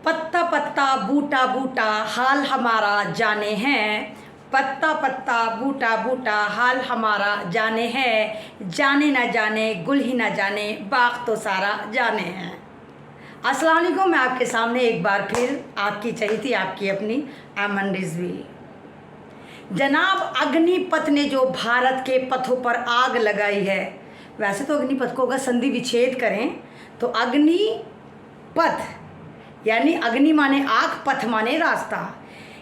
पत्ता पत्ता बूटा बूटा हाल हमारा जाने हैं। पत्ता पत्ता बूटा बूटा हाल हमारा जाने हैं। जाने ना जाने गुल ही ना जाने बाग तो सारा जाने हैं। अस्सलाम वालेकुम। मैं आपके सामने एक बार फिर आपकी चहेती आपकी अपनी अमन रिजवी। जनाब, अग्निपथ ने जो भारत के पथों पर आग लगाई है, वैसे तो अग्निपथ को अगर संधि विच्छेद करें तो अग्निपथ यानी अग्नि माने आग, पथ माने रास्ता।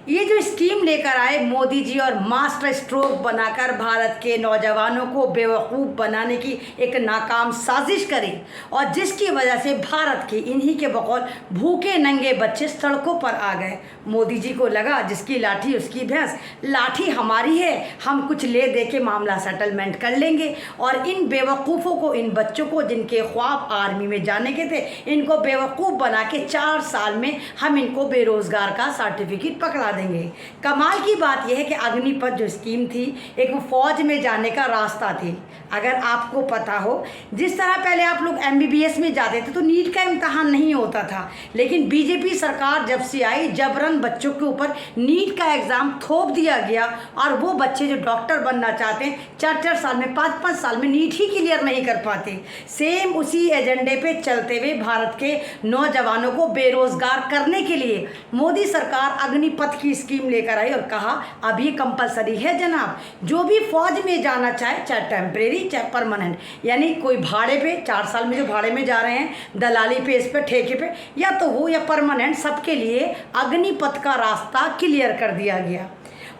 ये जो स्कीम लेकर आए मोदी जी और मास्टर स्ट्रोक बनाकर भारत के नौजवानों को बेवकूफ़ बनाने की एक नाकाम साजिश करी और जिसकी वजह से भारत के इन्हीं के बकौल भूखे नंगे बच्चे सड़कों पर आ गए। मोदी जी को लगा जिसकी लाठी उसकी भैंस, लाठी हमारी है, हम कुछ ले दे के मामला सेटलमेंट कर लेंगे और इन बेवकूफ़ों को, इन बच्चों को जिनके ख्वाब आर्मी में जाने के थे, इनको बेवकूफ़ बना के 4 साल में हम इनको बेरोज़गार का सर्टिफिकेट पकड़ा देंगे। कमाल की बात यह है कि अग्निपथ जो स्कीम थी एक फौज में जाने का रास्ता थी। अगर आपको पता हो, जिस तरह पहले आप लोग MBBS में जाते थे तो नीट का इम्तहान नहीं होता था, लेकिन बीजेपी सरकार जब से आई जबरन बच्चों के ऊपर नीट का एग्ज़ाम थोप दिया गया और वो बच्चे जो डॉक्टर बनना चाहते हैं 4-4 साल में, 5-5 साल में नीट ही क्लियर नहीं कर पाते। सेम उसी एजेंडे पे चलते हुए भारत के नौजवानों को बेरोज़गार करने के लिए मोदी सरकार अग्निपथ की स्कीम लेकर आई और कहा अब ये कंपलसरी है जनाब, जो भी फौज में जाना चाहे, चाहे टेम्परेरी चाहे परमानेंट, यानी कोई भाड़े पे 4 साल में जो भाड़े में जा रहे हैं, दलाली पे, इस पे, ठेके पे, या तो वो या परमानेंट, सबके लिए अग्निपथ का रास्ता क्लियर कर दिया गया।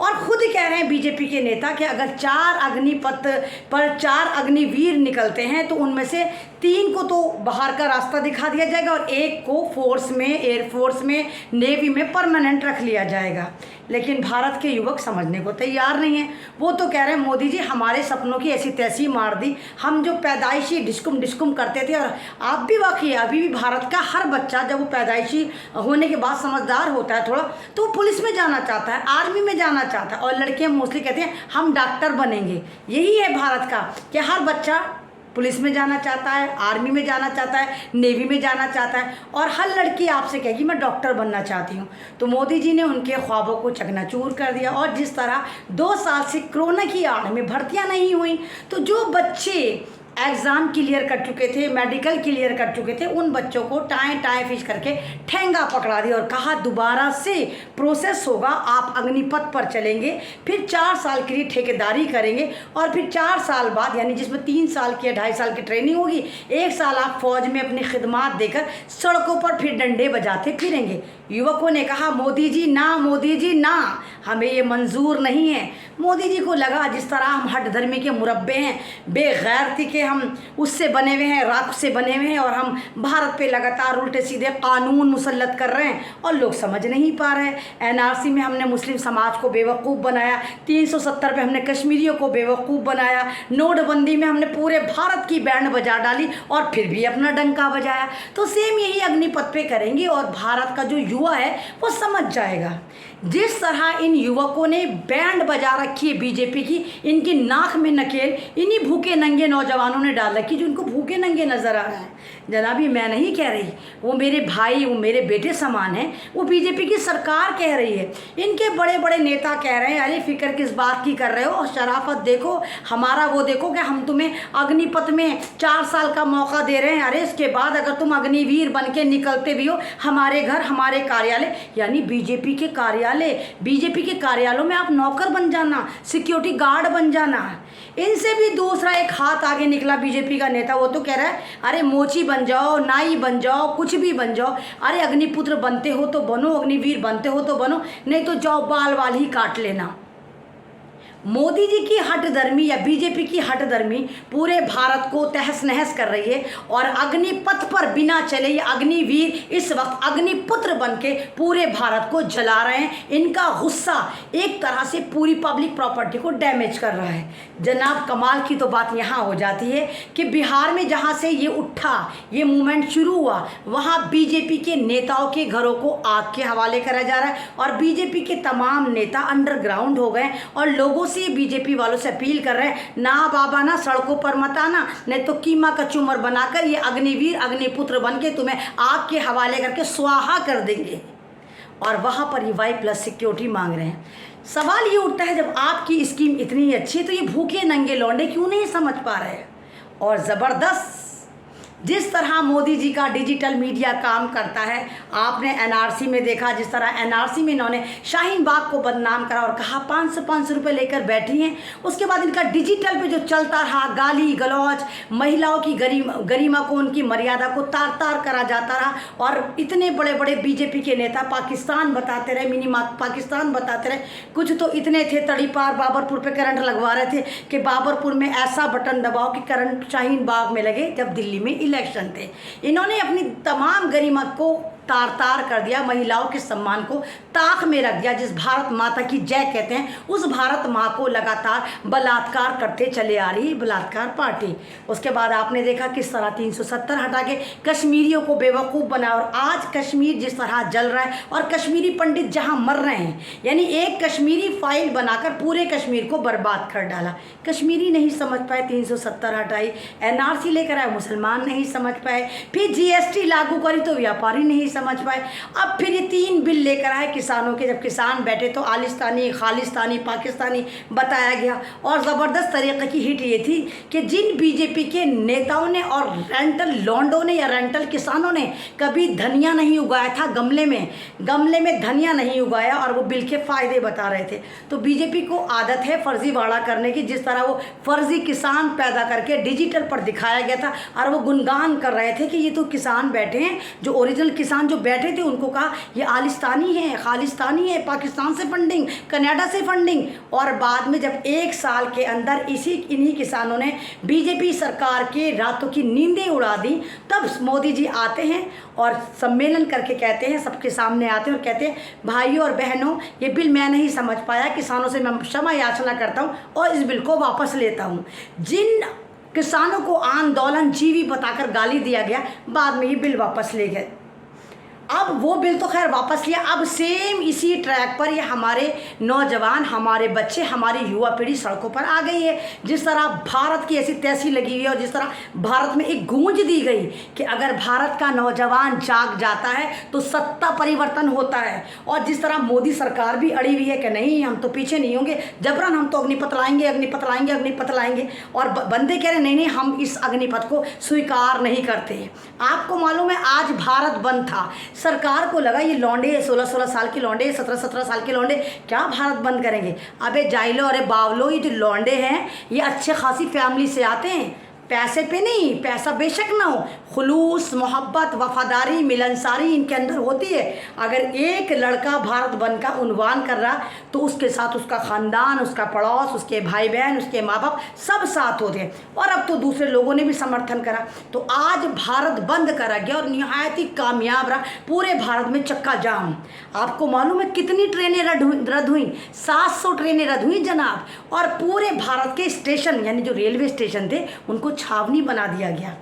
और खुद कह रहे हैं बीजेपी के नेता कि अगर 4 अग्निपथ पर 4 अग्निवीर निकलते हैं तो उनमें से 3 को तो बाहर का रास्ता दिखा दिया जाएगा और 1 को फोर्स में, एयरफोर्स में, नेवी में परमानेंट रख लिया जाएगा। लेकिन भारत के युवक समझने को तैयार नहीं है। वो तो कह रहे हैं मोदी जी हमारे सपनों की ऐसी तैसी मार दी, हम जो पैदाइशी डिस्कुम डिस्कुम करते थे। और आप भी वाकई अभी भी भारत का हर बच्चा जब वो पैदाइशी होने के बाद समझदार होता है थोड़ा, तो वो पुलिस में जाना चाहता है, आर्मी में जाना चाहता है, और लड़कियां मोस्टली कहती हैं हम डॉक्टर बनेंगे। यही है भारत का कि हर बच्चा पुलिस में जाना चाहता है, आर्मी में जाना चाहता है, नेवी में जाना चाहता है, और हर लड़की आपसे कहेगी मैं डॉक्टर बनना चाहती हूँ। तो मोदी जी ने उनके ख्वाबों को चकनाचूर कर दिया। और जिस तरह 2 साल से कोरोना की आड़ में भर्तियाँ नहीं हुई, तो जो बच्चे एग्ज़ाम क्लियर कर चुके थे, मेडिकल क्लियर कर चुके थे, उन बच्चों को टाएं फिश करके ठेंगा पकड़ा दिया और कहा दोबारा से प्रोसेस होगा, आप अग्निपथ पर चलेंगे, फिर 4 साल के लिए ठेकेदारी करेंगे और फिर 4 साल बाद, यानी जिसमें 3 साल की या 2.5 साल की ट्रेनिंग होगी, 1 साल आप फौज में अपनी खिदमात देकर सड़कों पर फिर डंडे बजाते फिरेंगे। युवकों ने कहा मोदी जी ना, मोदी जी ना, हमें ये मंजूर नहीं है। मोदी जी को लगा जिस तरह हम हट धर्मी के मुरब्बे हैं, बेगैरती के हम उससे बने हुए हैं, राख से बने हुए हैं, और हम भारत पे लगातार उल्टे सीधे कानून मुसल्लत कर रहे हैं और लोग समझ नहीं पा रहे हैं। NRC में हमने मुस्लिम समाज को बेवकूफ़ बनाया, 370 पे हमने कश्मीरियों को बेवकूफ़ बनाया, नोटबंदी में हमने पूरे भारत की बैंड बजा डाली और फिर भी अपना डंका बजाया। तो सेम यही अग्निपथ पे करेंगे और भारत का जो युवा है वो समझ जाएगा। जिस तरह इन युवकों ने बैंड बजा रखी है बीजेपी की, इनकी नाक में नकेल इन्हीं भूखे नंगे नौजवानों ने डाल रखी जो इनको भूखे नंगे नज़र आ रहे हैं। जनाब, ये मैं नहीं कह रही, वो मेरे भाई, वो मेरे बेटे समान हैं, वो बीजेपी की सरकार कह रही है। इनके बड़े बड़े नेता कह रहे हैं अरे फिक्र किस बात की कर रहे हो, और शराफत देखो, हमारा वो देखो कि हम तुम्हें अग्निपथ में 4 साल का मौका दे रहे हैं। अरे इसके बाद अगर तुम अग्निवीर बन के निकलते भी हो, हमारे घर, हमारे कार्यालय, यानी बीजेपी के कार्यालयों में आप नौकर बन जाना, सिक्योरिटी गार्ड बन जाना। इनसे भी दूसरा एक हाथ आगे निकला बीजेपी का नेता, वो तो कह रहा है अरे मोची बन जाओ, नाई बन जाओ, कुछ भी बन जाओ, अरे अग्निपुत्र बनते हो तो बनो, अग्निवीर बनते हो तो बनो, नहीं तो जाओ बाल वाल ही काट लेना। मोदी जी की हठधर्मी या बीजेपी की हठधर्मी पूरे भारत को तहस नहस कर रही है और अग्निपथ पर बिना चले ये अग्निवीर इस वक्त अग्निपुत्र बनके पूरे भारत को जला रहे हैं। इनका गुस्सा एक तरह से पूरी पब्लिक प्रॉपर्टी को डैमेज कर रहा है। जनाब, कमाल की तो बात यहाँ हो जाती है कि बिहार में जहाँ से ये उठा, ये मूवमेंट शुरू हुआ, वहाँ बीजेपी के नेताओं के घरों को आग के हवाले करा जा रहा है और बीजेपी के तमाम नेता अंडरग्राउंड हो गए और लोगों से बीजेपी वालों से अपील कर रहे हैं, ना बाबा ना सड़कों पर मत आना, नहीं तो कीमा का चूमर बनाकर ये अग्निवीर अग्निपुत्र बन के तुम्हें आग के हवाले करके स्वाहा कर देंगे। और वहाँ पर ये Y+ सिक्योरिटी मांग रहे हैं। सवाल ये उठता है, जब आपकी स्कीम इतनी अच्छी है तो ये भूखे नंगे लौंडे क्यों नहीं समझ पा रहे हैं। और ज़बरदस्त जिस तरह मोदी जी का डिजिटल मीडिया काम करता है, आपने एनआरसी में देखा, जिस तरह एनआरसी में इन्होंने शाहीन बाग को बदनाम करा और कहा 500 रुपये लेकर बैठी हैं। उसके बाद इनका डिजिटल पे जो चलता रहा गाली गलौज, महिलाओं की गरिमा को, उनकी मर्यादा को तार तार करा जाता रहा। और इतने बड़े बड़े बीजेपी के नेता पाकिस्तान बताते रहे, मिनी पाकिस्तान बताते रहे। कुछ तो इतने थे तड़ीपार बाबरपुर पे करंट लगवा रहे थे कि बाबरपुर में ऐसा बटन दबाओ कि करंट शाहीन बाग में लगे, जब दिल्ली में इलेक्शन थे। इन्होंने अपनी तमाम गरिमा को तार तार कर दिया, महिलाओं के सम्मान को ताक में रख दिया। जिस भारत माता की जय कहते हैं, उस भारत माँ को लगातार बलात्कार करते चले आ रही बलात्कार पार्टी। उसके बाद आपने देखा किस तरह 370 हटा के कश्मीरियों को बेवकूफ़ बना। और आज कश्मीर जिस तरह जल रहा है और कश्मीरी पंडित जहाँ मर रहे हैं, यानी एक कश्मीरी फाइल बनाकर पूरे कश्मीर को बर्बाद कर डाला। कश्मीरी नहीं समझ पाए, 370 हटाई, एनआरसी लेकर आए, मुसलमान नहीं समझ पाए, फिर जीएसटी लागू करी तो व्यापारी नहीं समझ पाए। अब फिर ये 3 बिल लेकर आए किसानों के। जब किसान बैठे तो आलिस्तानी, खालिस्तानी, पाकिस्तानी बताया गया। और ज़बरदस्त तरीक़े की हिट ये थी कि जिन बीजेपी के नेताओं ने और रेंटल लॉन्डों ने या रेंटल किसानों ने कभी धनिया नहीं उगाया था, गमले में धनिया नहीं उगाया, और वो बिल के फ़ायदे बता रहे थे। तो बीजेपी को आदत है फर्जीवाड़ा करने की। जिस तरह वो फर्जी किसान पैदा करके डिजिटल पर दिखाया गया था और वो गुणगान कर रहे थे कि ये तो किसान बैठे हैं, जो ओरिजिनल किसान जो बैठे थे उनको कहा ये आलिस्तानी है, खालिस्तानी है, पाकिस्तान से फंडिंग, कनाडा से फंडिंग। और बाद में जब 1 साल के अंदर इन्हीं किसानों ने बीजेपी सरकार के रातों की नींदें उड़ा दी, तब मोदी जी आते हैं और सम्मेलन करके कहते हैं, सबके सामने आते हैं और कहते हैं, भाइयों और बहनों, ये बिल मैं नहीं समझ पाया, किसानों से मैं क्षमा याचना करता हूँ और इस बिल को वापस लेता हूँ। जिन किसानों को आंदोलन जीवी बताकर गाली दिया गया, बाद में ये बिल वापस ले गए। अब वो बिल तो खैर वापस लिया, अब सेम इसी ट्रैक पर ये हमारे नौजवान, हमारे बच्चे, हमारी युवा पीढ़ी सड़कों पर आ गई है। जिस तरह भारत की ऐसी तैसी लगी हुई है और जिस तरह भारत में एक गूंज दी गई कि अगर भारत का नौजवान जाग जाता है तो सत्ता परिवर्तन होता है। और जिस तरह मोदी सरकार भी अड़ी हुई है कि नहीं, हम तो पीछे नहीं होंगे, जबरन हम तो अग्निपथ लाएंगे, अग्निपथ लाएंगे, अग्निपथ लाएंगे। और बंदे कह रहे नहीं, हम इस अग्निपथ को स्वीकार नहीं करते। आपको मालूम है आज भारत बंद था, सरकार को लगा ये लौंडे 16-16 साल के लौंडे, 17-17 साल के लौंडे क्या भारत बंद करेंगे। अबे जाइलो, अरे बावलो, ये जो लौंडे हैं ये अच्छे खासी फैमिली से आते हैं, पैसे पे नहीं, पैसा बेशक ना हो, खुलूस, मोहब्बत, वफादारी, मिलनसारी इनके अंदर होती है। अगर एक लड़का भारत बंद का उन्वान कर रहा तो उसके साथ उसका ख़ानदान, उसका पड़ोस, उसके भाई बहन, उसके माँ बाप सब साथ होते हैं। और अब तो दूसरे लोगों ने भी समर्थन करा, तो आज भारत बंद करा गया और निहायत ही कामयाब रहा। पूरे भारत में चक्का जाम। आपको मालूम है कितनी ट्रेनें रद्द हुई? 700 ट्रेनें रद्द हुई जनाब। और पूरे भारत के स्टेशन, यानी जो रेलवे स्टेशन थे, उनको छावनी बना दिया गया।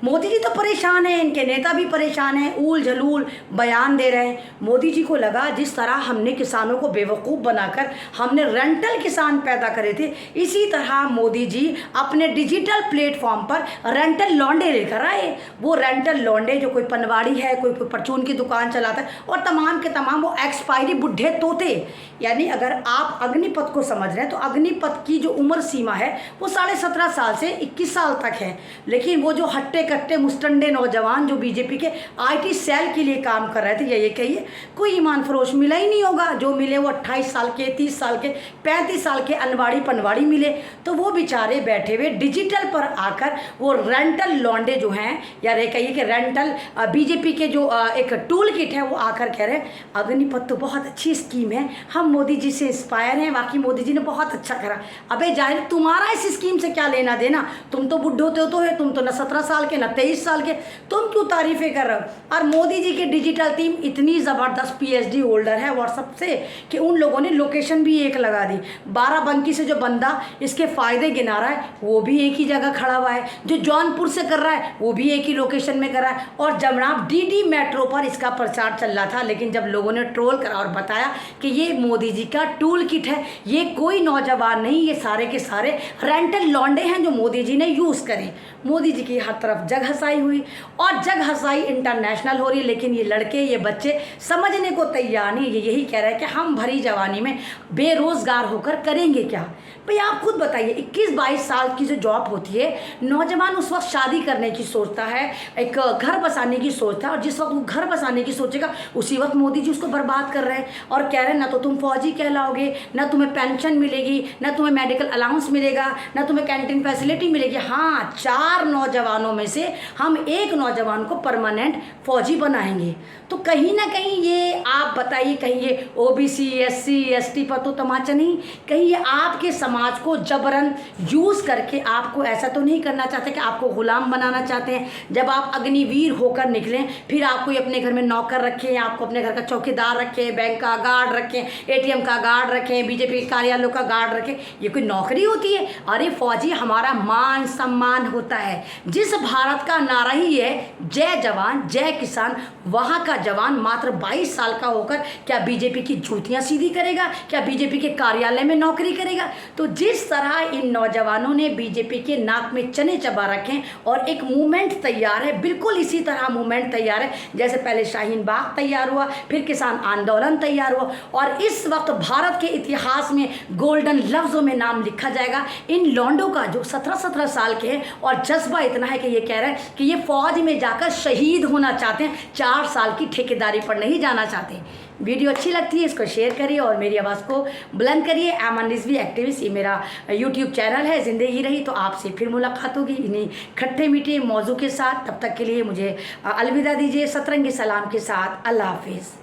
मोदी जी तो परेशान हैं, इनके नेता भी परेशान हैं, ऊल झलूल बयान दे रहे हैं। मोदी जी को लगा जिस तरह हमने किसानों को बेवकूफ़ बनाकर हमने रेंटल किसान पैदा करे थे, इसी तरह मोदी जी अपने डिजिटल प्लेटफॉर्म पर रेंटल लौंडे लेकर आए। वो रेंटल लौंडे जो कोई पनवाड़ी है, कोई परचून की दुकान चलाता है, और तमाम के तमाम वो एक्सपायरी बुढ़े तोते। यानी अगर आप अग्निपथ को समझ रहे हैं तो अग्निपथ की जो उम्र सीमा है वो 17.5 साल से 21 साल तक है। लेकिन वो जो हट्टे कट्टे मुस्टंडे नौजवान जो बीजेपी के आईटी सेल के लिए काम कर रहे थे, या ये कहिए कोई ईमान फरोश मिला ही नहीं होगा। जो मिले वो 28 साल के, 30 साल के, 35 साल के अनवाड़ी पनवाड़ी मिले। तो वो बेचारे बैठे हुए डिजिटल पर आकर वो रेंटल लौंडे जो हैं, या ये कहिए कि रेंटल बीजेपी के जो एक टूल किट है, वो आकर कह रहे हैं अग्निपथ तो बहुत अच्छी स्कीम है, हम मोदी जी से इंस्पायर हैं, बाकी मोदी जी ने बहुत अच्छा करा। अबे जाहिर तुम्हारा इस स्कीम से क्या लेना देना, तुम तो बुढ़े होते हो, तो है तुम तो न 17 साल के ना 23 साल के, तुम क्यों तारीफ़ें कर रहे हो। और मोदी जी की डिजिटल टीम इतनी ज़बरदस्त PhD होल्डर है व्हाट्सअप से कि उन लोगों ने लोकेशन भी एक लगा दी। बाराबंकी से जो बंदा इसके फ़ायदे गिना रहा है वो भी एक ही जगह खड़ा हुआ है, जो जौनपुर से कर रहा है वो भी एक ही लोकेशन में कर रहा है। और जनाब DD मेट्रो पर इसका प्रचार चल रहा था, लेकिन जब लोगों ने ट्रोल करा और बताया कि ये मोदी जी का टूल किट है, ये कोई नौजवान नहीं, ये सारे के सारे रेंटल लौंडे हैं जो मोदी जी ने यूज़ करे। मोदी जी की हर तरफ जग हंसाई हुई और जग हंसाई इंटरनेशनल हो रही है, लेकिन ये लड़के ये बच्चे समझने को तैयार नहीं। ये यही कह रहे हैं कि हम भरी जवानी में बेरोज़गार होकर करेंगे क्या। भाई आप खुद बताइए, 21-22 साल की जो जॉब होती है, नौजवान उस वक्त शादी करने की सोचता है, एक घर बसाने की सोचता है, और जिस वक्त वो घर बसाने की सोचेगा उसी वक्त मोदी जी उसको बर्बाद कर रहे हैं और कह रहे हैं ना तो तुम फौजी कहलाओगे, ना तुम्हें पेंशन मिलेगी, ना तुम्हें मेडिकल अलाउंस मिलेगा, ना तुम्हें कैंटीन फैसिलिटी मिलेगी। हाँ, 4 नौजवानों में से हम एक नौजवान को परमानेंट फौजी बनाएंगे। तो कहीं ना कहीं ये आप बताइए, कहीं ये OBC SC ST पर तो तमाचा नहीं, कहीं ये आपके समाज को जबरन यूज़ करके आपको ऐसा तो नहीं करना चाहते कि आपको गुलाम बनाना चाहते हैं। जब आप अग्निवीर होकर निकलें फिर आपको अपने घर में नौकर रखें, आपको अपने घर का चौकीदार रखें, बैंक का गार्ड रखें, ATM का गार्ड रखें, BJP के कार्यालयों का गार्ड रखें, ये कोई नौकरी होती है। अरे फौजी हमारा मान सम्मान होता है। जिस भारत का नारा ही है जय जवान जय किसान, वहाँ का जवान मात्र 22 साल का होकर क्या BJP की जूतियाँ सीधी करेगा, क्या BJP के कार्यालय में नौकरी करेगा। तो जिस तरह इन नौजवानों ने BJP के नाक में चने चबा रखे और एक मूवमेंट तैयार है, बिल्कुल इसी तरह मूवमेंट तैयार है जैसे पहले शाहीन बाग तैयार हुआ, फिर किसान आंदोलन तैयार हुआ, और इस वक्त भारत के इतिहास में गोल्डन लफ्ज़ों में नाम लिखा जाएगा इन लौंडों का जो 17-17 साल के हैं और जज्बा इतना है कि ये कह रहे हैं कि ये फौज में जाकर शहीद होना चाहते हैं, 4 साल की ठेकेदारी पर नहीं जाना चाहते। वीडियो अच्छी लगती है इसको शेयर करिए और मेरी आवाज़ को बुलंद करिए। एमन रिजवी एक्टिविस्ट, ये मेरा YouTube चैनल है। ज़िंदगी रही तो आपसे फिर मुलाकात होगी इन्हीं खट्टे मीठे मौजू के साथ। तब तक के लिए मुझे अलविदा दीजिए सतरंगी सलाम के साथ। अल्लाह हाफिज़।